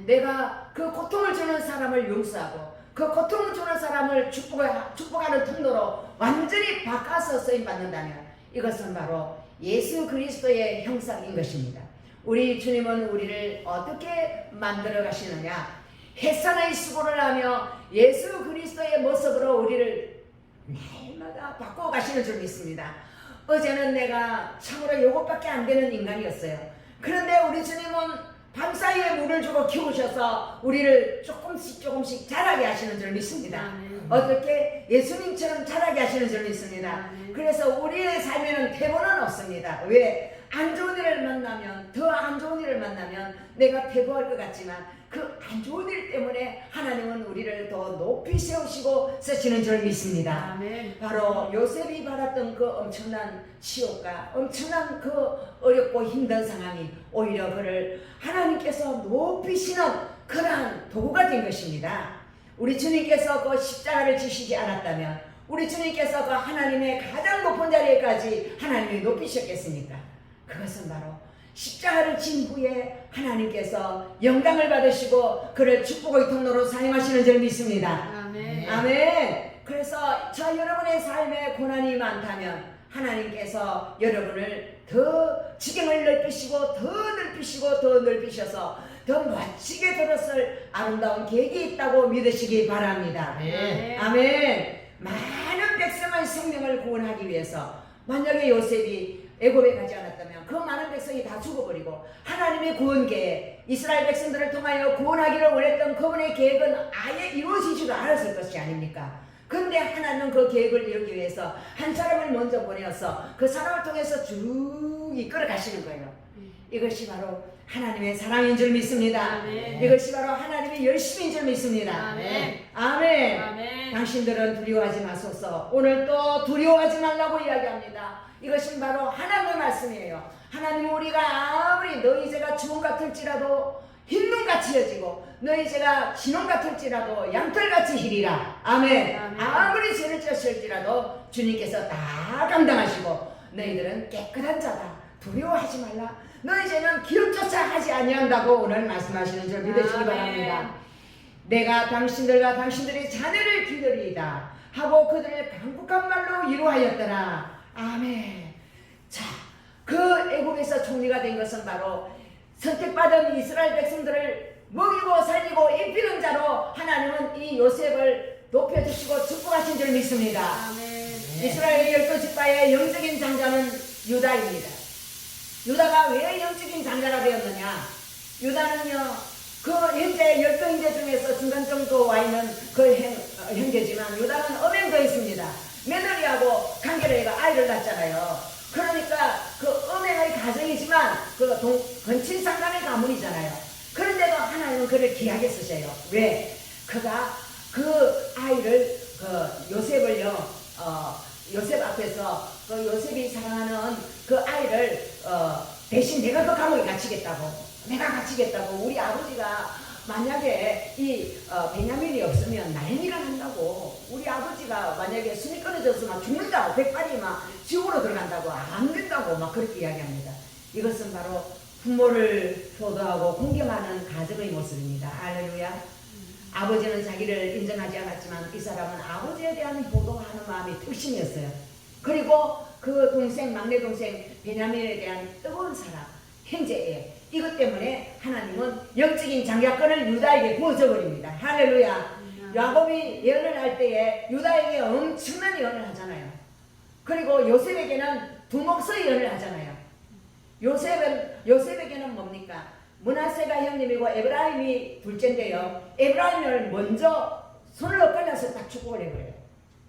내가 그 고통을 주는 사람을 용서하고, 그 고통을 주는 사람을 축복하는 통로로 완전히 바꿔서 쓰임받는다면, 이것은 바로 예수 그리스도의 형상인 것입니다. 우리 주님은 우리를 어떻게 만들어 가시느냐? 햇산의 수고를 하며 예수 그리스도의 모습으로 우리를 날마다 바꿔 가시는 줄 믿습니다. 어제는 내가 참으로 이것밖에 안 되는 인간이었어요. 그런데 우리 주님은 밤사이에 물을 주고 키우셔서 우리를 조금씩 자라게 하시는 줄 믿습니다. 어떻게? 예수님처럼 자라게 하시는 줄 믿습니다. 그래서 우리의 삶에는 태보는 없습니다. 왜? 안 좋은 일을 만나면, 더 안 좋은 일을 만나면 내가 패보할 것 같지만, 그 안 좋은 일 때문에 하나님은 우리를 더 높이 세우시고 쓰시는 줄 믿습니다. 바로 요셉이 받았던 그 엄청난 치욕과 엄청난 그 어렵고 힘든 상황이 오히려 그를 하나님께서 높이시는 그러한 도구가 된 것입니다. 우리 주님께서 그 십자가를 지시지 않았다면, 우리 주님께서 그 하나님의 가장 높은 자리에까지 하나님이 높이셨겠습니까? 그것은 바로 십자가를 진 후에 하나님께서 영광을 받으시고 그를 축복의 통로로 사용하시는 줄 믿습니다. 아멘. 그래서 저 여러분의 삶에 고난이 많다면 하나님께서 여러분을 더 지경을 넓히시고 더 넓히셔서 더 멋지게 들었을 아름다운 계획이 있다고 믿으시기 바랍니다. 아멘. 많은 백성의 생명을 구원하기 위해서, 만약에 요셉이 애굽에 가지 않았다면 그 많은 백성이 다 죽어버리고, 하나님의 구원 계획, 이스라엘 백성들을 통하여 구원하기를 원했던 그분의 계획은 아예 이루어지지도 않았을 것이 아닙니까? 근데 하나님은 그 계획을 이루기 위해서 한 사람을 먼저 보내어서 그 사람을 통해서 쭉 이끌어 가시는 거예요. 이것이 바로 하나님의 사랑인 줄 믿습니다. 이것이 바로 하나님의 열심인 줄 믿습니다. 아멘. 당신들은 두려워하지 마소서. 오늘 또 두려워하지 말라고 이야기합니다. 이것은 바로 하나님의 말씀이에요. 하나님은 우리가 아무리 너희 죄가 주홍 같을지라도 흰눈같이 여지고, 너희 죄가 진홍 같을지라도 양털같이 희리라. 아멘. 아무리 죄를 지었을지라도 주님께서 다 감당하시고, 너희들은 깨끗한 자다. 두려워하지 말라. 너희 죄는 기억조차 하지 아니한다고 오늘 말씀하시는 줄 믿으시기 바랍니다. 내가 당신들과 당신들의 자녀를 기다리이다 하고 그들의 강국한 말로 이루하였더라. 아멘. 자, 그 애국에서 총리가 된 것은 바로 선택받은 이스라엘 백성들을 먹이고 살리고 입히는 자로 하나님은 이 요셉을 높여주시고 축복하신 줄 믿습니다. 이스라엘의 12지파의 영적인 장자는 유다입니다. 유다가 왜 영적인 장자가 되었느냐? 유다는요, 그 현재 12형제 중에서 중간 정도 와 있는 그 형제지만 유다는 음행도 있습니다. 며느리하고 관계를 해가 아이를 낳잖아요. 그러니까 그 음행의 가정이지만 그 건친상간의 가문이잖아요. 그런데도 하나님은 그를 귀하게 쓰셔요. 왜? 그가 그 아이를 요셉을요, 요셉 앞에서 그 요셉이 사랑하는 그 아이를 대신 내가 그 감옥에 갇히겠다고, 우리 아버지가 만약에 이 베냐민이 없으면 난리가 난다고. 우리 아버지가 만약에 숨이 끊어져서 막 죽는다고, 백발이 막 지옥으로 들어간다고, 안 된다고 막 그렇게 이야기합니다. 이것은 바로 부모를 효도하고 공경하는 가정의 모습입니다. 할렐루야. 아버지는 자기를 인정하지 않았지만 이 사람은 아버지에 대한 효도하는 마음이 특심이었어요. 그리고 그 동생, 막내 동생 베냐민에 대한 뜨거운 사랑, 형제애, 이것 때문에 하나님은 영적인 장자권을 유다에게 부어줘 버립니다. 할렐루야. 야곱이 예언을 할 때에 유다에게 엄청난 예언을 하잖아요. 그리고 요셉에게는 두목서 예언을 하잖아요. 요셉에게는 뭡니까? 므낫세가 형님이고 에브라임이 둘째인데요. 에브라임을 먼저 손을 엇갈려서 딱 축복을 해버려요.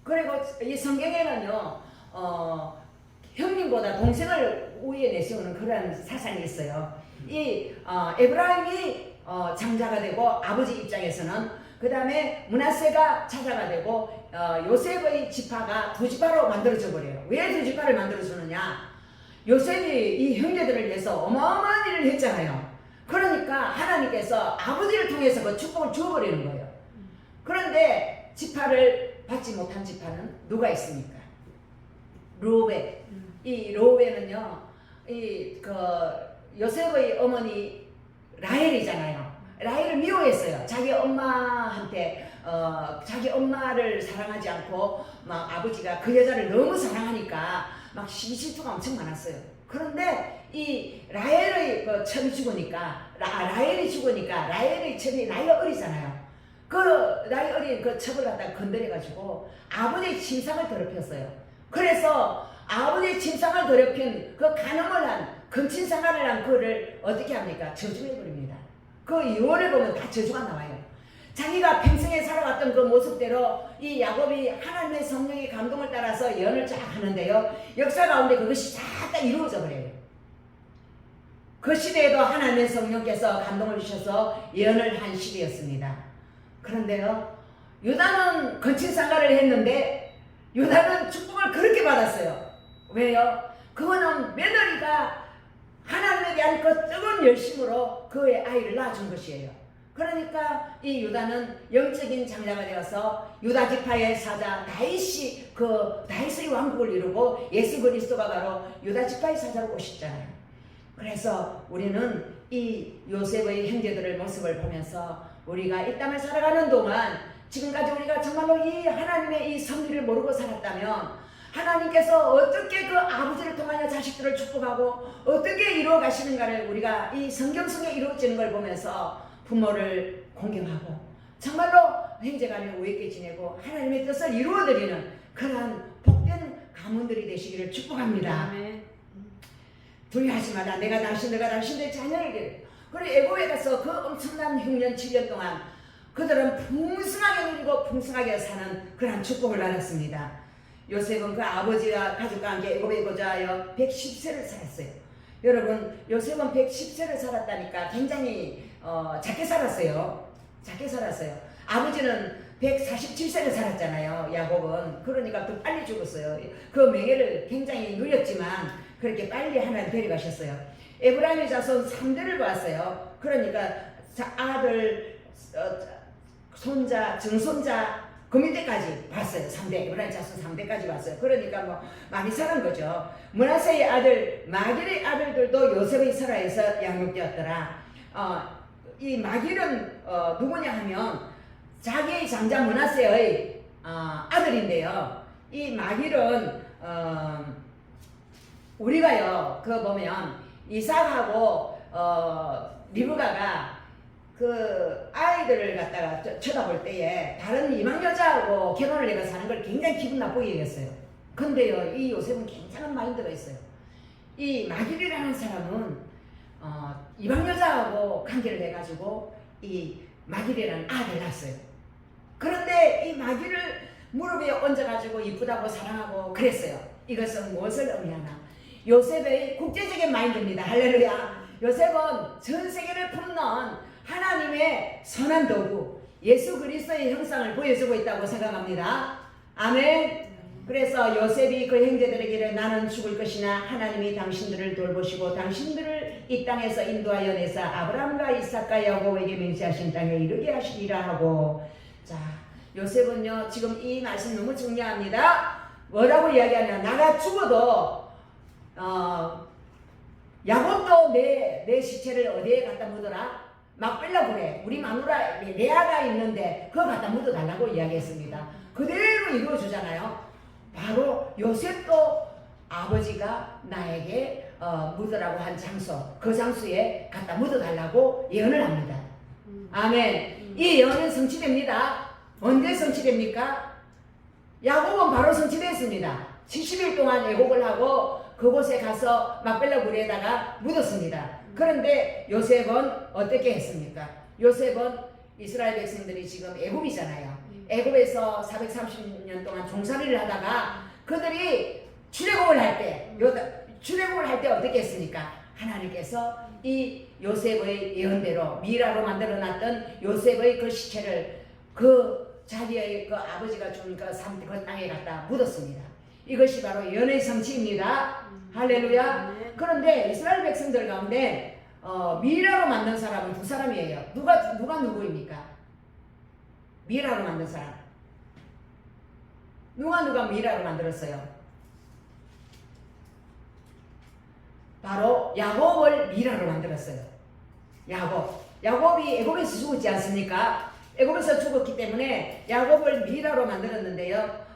그리고 이 성경에는요, 형님보다 동생을 우위에 내세우는 그런 사상이 있어요. 이 에브라임이 장자가 되고 아버지 입장에서는, 그 다음에 므낫세가 차자가 되고 요셉의 지파가 두 지파로 만들어져 버려요. 왜 두 지파를 만들어주느냐? 요셉이 이 형제들을 위해서 어마어마한 일을 했잖아요. 그러니까 하나님께서 아버지를 통해서 그 축복을 주어버리는 거예요. 그런데 지파를 받지 못한 지파는 누가 있습니까? 르우벤. 이 르우벤은요, 요셉의 어머니 라헬이잖아요. 라헬을 미워했어요. 자기 엄마한테 자기 엄마를 사랑하지 않고 막 아버지가 그 여자를 너무 사랑하니까 막 시기질투가 엄청 많았어요. 그런데 이 라헬의 그 첩이 죽으니까 라헬이 죽으니까 라헬의 첩이 나이가 어리잖아요. 그 나이 어린 그 첩을 갖다가 건드려가지고 아버지의 침상을 더럽혔어요. 그래서 아버지의 침상을 더럽힌 그 간음을 한 금친상간을 한 그를 어떻게 합니까? 저주해버립니다. 그 이혼을 보면 다 저주가 나와요. 자기가 평생에 살아왔던 그 모습대로 이 야곱이 하나님의 성령의 감동을 따라서 예언을 쫙 하는데요. 역사 가운데 그것이 다 이루어져 버려요. 그 시대에도 하나님의 성령께서 감동을 주셔서 예언을 한 시대였습니다. 그런데요, 유다는 건친상간을 했는데 유다는 축복을 그렇게 받았어요. 왜요? 그거는 며느리가 하나님에 대한 그 뜨거운 열심으로 그의 아이를 낳아준 것이에요. 그러니까 이 유다는 영적인 장자가 되어서 유다 지파의 사자 다윗이 다윗의 왕국을 이루고 예수 그리스도가 바로 유다 지파의 사자로 오셨잖아요. 그래서 우리는 이 요셉의 형제들의 모습을 보면서 우리가 이 땅을 살아가는 동안 지금까지 우리가 정말로 이 하나님의 이 섭리를 모르고 살았다면 하나님께서 어떻게 그 아버지를 통하여 자식들을 축복하고 어떻게 이루어 가시는가를 우리가 이 성경 속에 이루어지는 걸 보면서 부모를 공경하고 정말로 형제간에 우애있게 지내고 하나님의 뜻을 이루어드리는 그러한 복된 가문들이 되시기를 축복합니다. 두려워하지 마라. 내가 당신의 자녀를 기르. 그리고 애굽에 가서 그 엄청난 6년 7년 동안 그들은 풍성하게 누리고 풍성하게 사는 그러한 축복을 받았습니다. 요셉은 그 아버지와 가족과 함께 애굽에 거주하여 110세를 살았어요. 여러분, 요셉은 110세를 살았다니까 굉장히 작게 살았어요. 작게 살았어요. 아버지는 147세를 살았잖아요. 야곱은. 그러니까 더 빨리 죽었어요. 그 명예를 굉장히 누렸지만 그렇게 빨리 하나님 데려가셨어요. 에브라임의 자손 3대를 봤어요. 그러니까 아들, 손자, 증손자 그 밑에까지 봤어요. 3대, 에브라임 자손 3대까지 봤어요. 그러니까 뭐 많이 살은 거죠. 므낫세의 아들, 마길의 아들들도 요셉의 설화에서 양육되었더라. 이 마길은 누구냐 하면 자기의 장자 므낫세의 아들인데요. 이 마길은 우리가요, 그 보면 이삭하고 리브가가 그 아이들을 갖다가 쳐다볼 때에 다른 이방 여자하고 결혼을 해가 사는 걸 굉장히 기분 나쁘게 여겼어요. 근데요, 이 요셉은 굉장한 마인드가 있어요. 이 마길이라는 사람은 이방 여자하고 관계를 해가지고 이 마길이라는 아들을 낳았어요. 그런데 이 마길을 무릎에 얹어가지고 이쁘다고 사랑하고 그랬어요. 이것은 무엇을 의미하나? 요셉의 국제적인 마인드입니다. 할렐루야. 요셉은 전 세계를 품는 하나님의 선한 도구, 예수 그리스도의 형상을 보여주고 있다고 생각합니다. 아멘. 그래서 요셉이 그 형제들에게 이르되 나는 죽을 것이나 하나님이 당신들을 돌보시고 당신들을 이 땅에서 인도하여 내사 아브라함과 이삭과 야곱에게 맹세하신 땅에 이르게 하시리라 하고. 자, 요셉은요 지금 이 말씀 너무 중요합니다. 뭐라고 이야기하냐, 나가 죽어도 야곱도 내 시체를 어디에 갖다 묻어라? 막벨라 그래. 우리 마누라 레아가 있는데 그거 갖다 묻어달라고 이야기했습니다. 그대로 이루어주잖아요. 바로 요셉도 아버지가 나에게 묻으라고 한 장소, 그 장소에 갖다 묻어달라고 예언을 합니다. 아멘. 이 예언은 성취됩니다. 언제 성취됩니까? 야곱은 바로 성취됐습니다. 70일 동안 애곡을 하고 그곳에 가서 막벨라 굴에다가 묻었습니다. 그런데 요셉은 어떻게 했습니까? 요셉은 이스라엘 백성들이 지금 애굽이잖아요. 애굽에서 430년 동안 종살이를 하다가 그들이 출애굽을 할 때 어떻게 했습니까? 하나님께서 이 요셉의 예언대로 미라로 만들어놨던 요셉의 그 시체를 그 자리에 그 아버지가 준 그 땅에 갖다 묻었습니다. 이것이 바로 예언의 성취입니다. 할렐루야. 그런데 이스라엘 백성들 가운데 미라로 만든 사람은 두 사람이에요. 누가 누구입니까? 미라로 만든 사람. 누가 미라로 만들었어요? 바로 야곱을 미라로 만들었어요. 야곱이 애굽에서 죽었지 않습니까? 애굽에서 죽었기 때문에 야곱을 미라로 만들었는데요.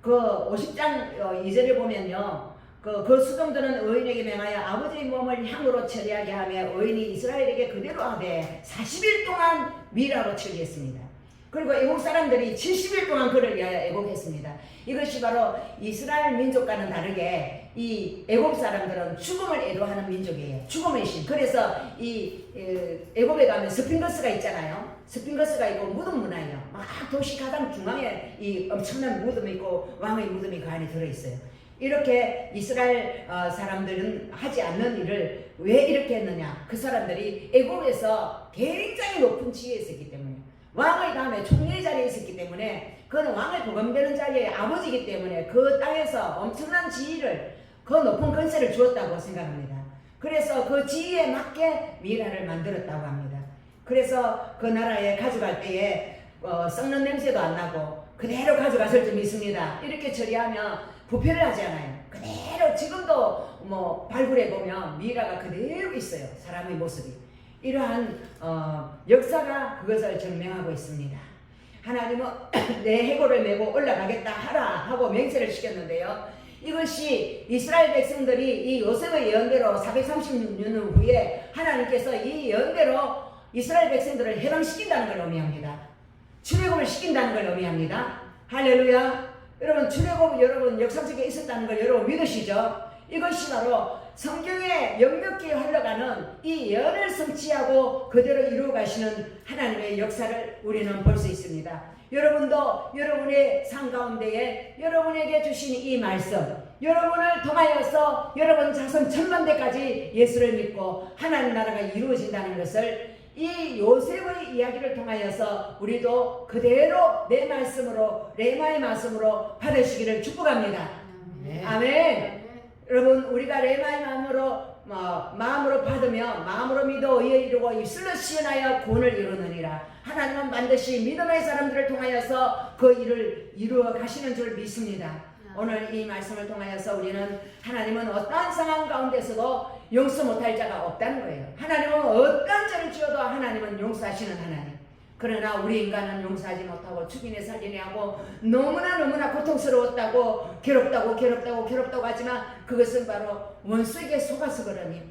그 50장 2절에 보면요. 그 수종들은 의인에게 명하여 아버지의 몸을 향으로 처리하게 하며 의인이 이스라엘에게 그대로 하되 40일 동안 미라로 처리했습니다. 그리고 애국 사람들이 70일 동안 그를 애국했습니다. 이것이 바로 이스라엘 민족과는 다르게 이 애국 사람들은 죽음을 애도하는 민족이에요. 죽음의 신. 그래서 이 애국에 가면 스핑거스가 있잖아요. 스핑거스가 있고 무덤 문화예요. 막 도시 가장 중앙에 이 엄청난 무덤이 있고 왕의 무덤이 그 안에 들어있어요. 이렇게 이스라엘 사람들은 하지 않는 일을 왜 이렇게 했느냐? 그 사람들이 애국에서 굉장히 높은 지위에 있었기 때문에, 왕의 다음에 총리의 자리에 있었기 때문에, 그는 왕을 보검되는 자리에 아버지이기 때문에 그 땅에서 엄청난 지위를, 그 높은 권세를 주었다고 생각합니다. 그래서 그 지위에 맞게 미라를 만들었다고 합니다. 그래서 그 나라에 가져갈 때에 썩는 냄새도 안 나고 그대로 가져갔을 줄 믿습니다. 이렇게 처리하면 부패를 하지 않아요. 그대로 지금도 뭐 발굴해 보면 미라가 그대로 있어요. 사람의 모습이. 이러한 역사가 그것을 증명하고 있습니다. 하나님은 내 해골을 메고 올라가겠다 하라 하고 맹세를 시켰는데요. 이것이 이스라엘 백성들이 이 요셉의 예언대로 430년 후에 하나님께서 이 예언대로 이스라엘 백성들을 해방시킨다는 걸 의미합니다. 출애굽을 시킨다는 걸 의미합니다. 할렐루야. 여러분, 출애굽 여러분 역사적에 있었다는 걸 여러분 믿으시죠? 이것이 바로 성경에 역력히 흘러가는 이 예언을 성취하고 그대로 이루어 가시는 하나님의 역사를 우리는 볼 수 있습니다. 여러분도 여러분의 삶 가운데에 여러분에게 주신 이 말씀, 여러분을 통하여서 여러분 자손 천만대까지 예수를 믿고 하나님 나라가 이루어진다는 것을 이 요셉의 이야기를 통하여서 우리도 그대로 내 말씀으로, 레마의 말씀으로 받으시기를 축복합니다. 아멘. 여러분, 우리가 레마의 마음으로 받으며 마음으로 믿어 의에 이루고 입술로 시인하여 구원을 이루느니라. 하나님은 반드시 믿음의 사람들을 통하여서 그 일을 이루어 가시는 줄 믿습니다. 오늘 이 말씀을 통하여서 우리는 하나님은 어떠한 상황 가운데서도 용서 못할 자가 없다는 거예요. 하나님은 어떠한 죄를 지어도 하나님은 용서하시는 하나님. 그러나 우리 인간은 용서하지 못하고 죽이네 살리네 하고 너무나 고통스러웠다고 괴롭다고 하지만 그것은 바로 원수에게 속아서 그러니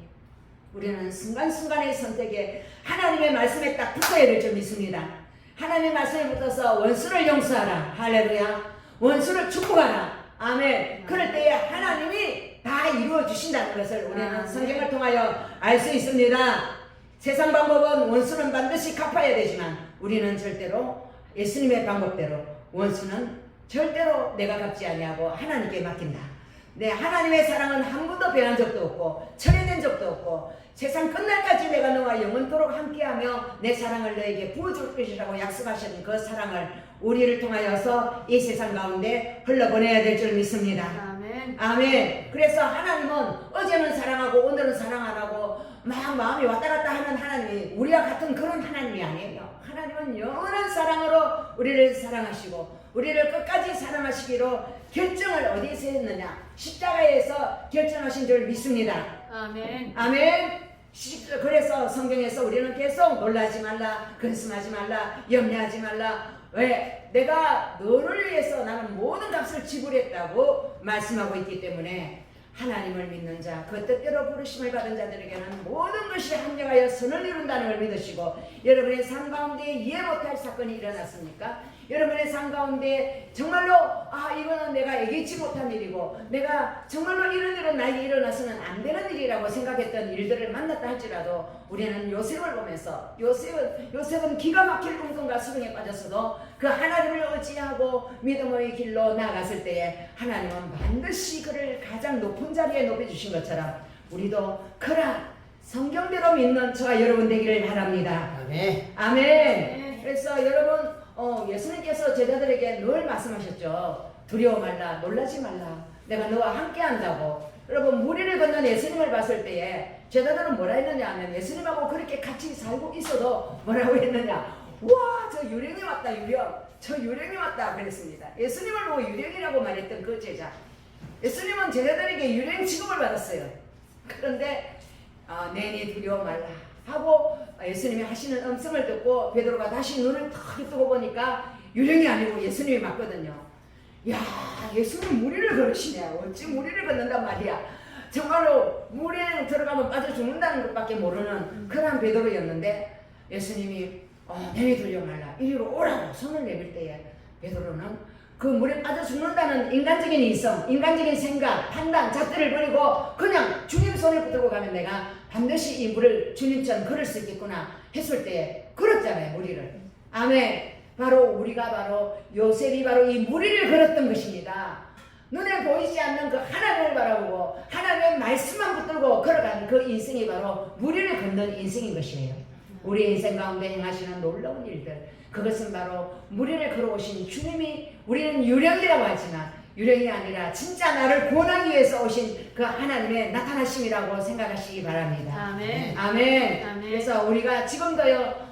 우리는 순간순간의 선택에 하나님의 말씀에 딱 붙어야 될 줄 믿습니다. 하나님의 말씀에 붙어서 원수를 용서하라. 할렐루야. 원수를 축복하라. 아멘. 그럴 때에 하나님이 다 이루어 주신다는 것을 우리는 성경을 통하여 알 수 있습니다. 세상 방법은 원수는 반드시 갚아야 되지만 우리는 절대로 예수님의 방법대로 원수는 절대로 내가 갚지 아니하고 하나님께 맡긴다. 네, 하나님의 사랑은 한 번도 변한 적도 없고 철회된 적도 없고 세상 끝날까지 내가 너와 영원토록 함께하며 내 사랑을 너에게 부어줄 것이라고 약속하신 그 사랑을 우리를 통하여서 이 세상 가운데 흘러보내야 될 줄 믿습니다. 아멘. 아멘. 그래서 하나님은 어제는 사랑하고 오늘은 사랑 안 하고 막 마음이 왔다 갔다 하는 하나님이 우리와 같은 그런 하나님이 아니에요. 하나님은 영원한 사랑으로 우리를 사랑하시고 우리를 끝까지 사랑하시기로 결정을 어디서 했느냐? 십자가에서 결정하신 줄 믿습니다. 아멘. 아멘. 그래서 성경에서 우리는 계속 놀라지 말라, 근심하지 말라, 염려하지 말라. 왜? 내가 너를 위해서 나는 모든 값을 지불했다고 말씀하고 있기 때문에 하나님을 믿는 자, 그 뜻대로 부르심을 받은 자들에게는 모든 것이 합력하여 선을 이룬다는 걸 믿으시고, 여러분의 삶 가운데 이해 못할 사건이 일어났습니까? 여러분의 삶 가운데 정말로 이거는 내가 예기치 못한 일이고 내가 정말로 이런 일은 나에게 일어나서는 안 되는 일이라고 생각했던 일들을 만났다 할지라도 우리는 요셉을 보면서 요셉은 기가 막힐 꿈과 수렁에 빠졌어도 그 하나님을 의지하고 믿음의 길로 나아갔을 때에 하나님은 반드시 그를 가장 높은 자리에 높여주신 것처럼 우리도 그런 성경대로 믿는 저와 여러분 되기를 바랍니다. 아멘. 아멘. 그래서 여러분 예수님께서 제자들에게 늘 말씀하셨죠. 두려워 말라, 놀라지 말라, 내가 너와 함께 한다고. 여러분 무리를 걷는 예수님을 봤을 때에 제자들은 뭐라 했느냐 하면 예수님하고 그렇게 같이 살고 있어도 뭐라고 했느냐, 와, 저 유령이 왔다, 유령, 저 유령이 왔다 그랬습니다. 예수님을 보고 유령이라고 말했던 그 제자, 예수님은 제자들에게 유령 취급을 받았어요. 그런데 내니 두려워 말라 하고 예수님이 하시는 음성을 듣고 베드로가 다시 눈을 탁 뜨고 보니까 유령이 아니고 예수님이 맞거든요. 야, 예수님 무리를 걸으시냐, 어찌 무리를 걷는단 말이야. 정말로 물에 들어가면 빠져 죽는다는 것밖에 모르는 그런 베드로였는데 예수님이 내니 두려워 말라, 이리로 오라고 손을 내밀 때에 베드로는 그 물에 빠져 죽는다는 인간적인 이성, 인간적인 생각, 판단, 잣대를 버리고 그냥 주님 손을 붙들고 가면 내가 반드시 이 물을 주님처럼 걸을 수 있겠구나 했을 때에 걸었잖아요, 무리를. 아멘. 바로 우리가 바로 요셉이 바로 이 무리를 걸었던 것입니다. 눈에 보이지 않는 그 하나님을 바라보고 하나님의 말씀만 붙들고 걸어가는 그 인생이 바로 무리를 걷는 인생인 것이에요. 우리 인생 가운데 행하시는 놀라운 일들, 그것은 바로 무리를 걸어오신 주님이, 우리는 유령이라고 하지만 유령이 아니라 진짜 나를 구원하기 위해서 오신 그 하나님의 나타나심이라고 생각하시기 바랍니다. 아멘. 아멘. 아멘. 그래서 우리가 지금도요,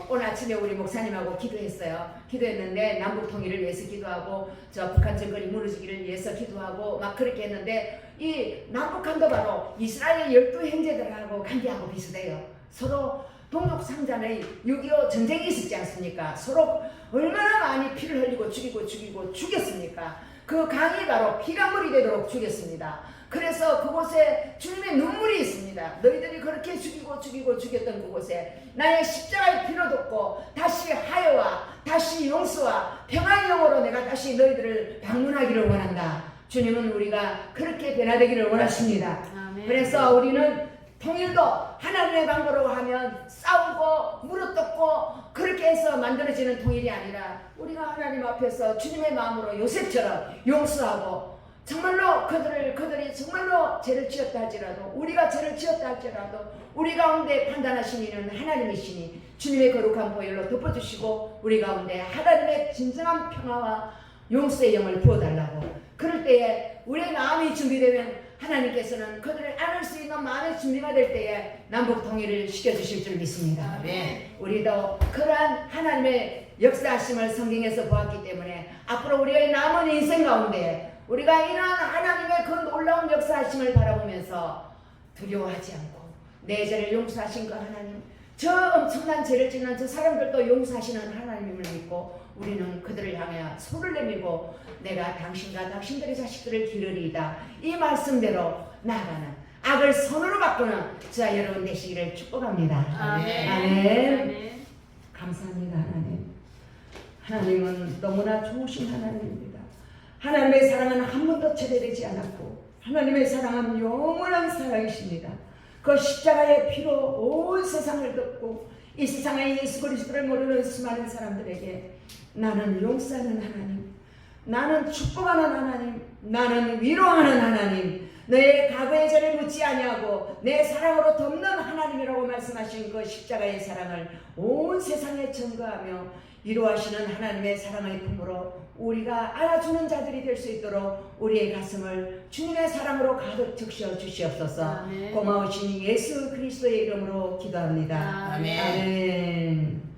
오늘 아침에 우리 목사님하고 기도했어요. 기도했는데 남북 통일을 위해서 기도하고 저 북한 정권이 무너지기를 위해서 기도하고 막 그렇게 했는데 이 남북한도 바로 이스라엘 12형제들하고 관계하고 비슷해요. 서로 동족상잔의 6.25 전쟁이 있었지 않습니까? 서로 얼마나 많이 피를 흘리고 죽이고 죽였습니까? 그 강이 바로 피강물이 되도록 죽였습니다. 그래서 그곳에 주님의 눈물이 있습니다. 너희들이 그렇게 죽이고 죽였던 그곳에 나의 십자가의 피로 덮고 다시 하여와 다시 용서와 평화의 영으로 내가 다시 너희들을 방문하기를 원한다. 주님은 우리가 그렇게 변화되기를 원하십니다. 아멘. 그래서 우리는 통일도 하나님의 방법으로 하면 싸우고 무릎 꿇고 그렇게 해서 만들어지는 통일이 아니라 우리가 하나님 앞에서 주님의 마음으로 요셉처럼 용서하고 정말로 그들이 정말로 죄를 지었다 할지라도 우리가 죄를 지었다 할지라도 우리 가운데 판단하신 이는 하나님이시니 주님의 거룩한 보혈로 덮어주시고 우리 가운데 하나님의 진정한 평화와 용서의 영을 부어달라고. 그럴 때에 우리의 마음이 준비되면 하나님께서는 그들을 안을 수 있는 마음의 준비가 될 때에 남북 통일을 시켜주실 줄 믿습니다. 아멘. 우리도 그러한 하나님의 역사하심을 성경에서 보았기 때문에 앞으로 우리의 남은 인생 가운데 우리가 이러한 하나님의 그 놀라운 역사하심을 바라보면서 두려워하지 않고 내 죄를 용서하신 그 하나님, 저 엄청난 죄를 짓는 저 사람들도 용서하시는 하나님을 믿고 우리는 그들을 향해 손을 내밀고 내가 당신과 당신들의 자식들을 기르리이다, 이 말씀대로 나아가는 악을 선으로 바꾸는 저와 여러분 되시기를 축복합니다. 아멘. 아멘. 아멘. 감사합니다. 하나님은 너무나 좋으신 하나님입니다. 하나님의 사랑은 한 번도 체대되지 않았고 하나님의 사랑은 영원한 사랑이십니다. 그 십자가의 피로 온 세상을 덮고 이 세상에 예수 그리스도를 모르는 수많은 사람들에게 나는 용서하는 하나님, 나는 축복하는 하나님, 나는 위로하는 하나님, 너의 과거의 죄를 묻지 아니하고 내 사랑으로 덮는 하나님이라고 말씀하신 그 십자가의 사랑을 온 세상에 전거하며 이루하시는 하나님의 사랑의 품으로 우리가 알아주는 자들이 될 수 있도록 우리의 가슴을 주님의 사랑으로 가득 적셔 주시옵소서. 아멘. 고마우신 예수 그리스도의 이름으로 기도합니다. 아멘. 아멘.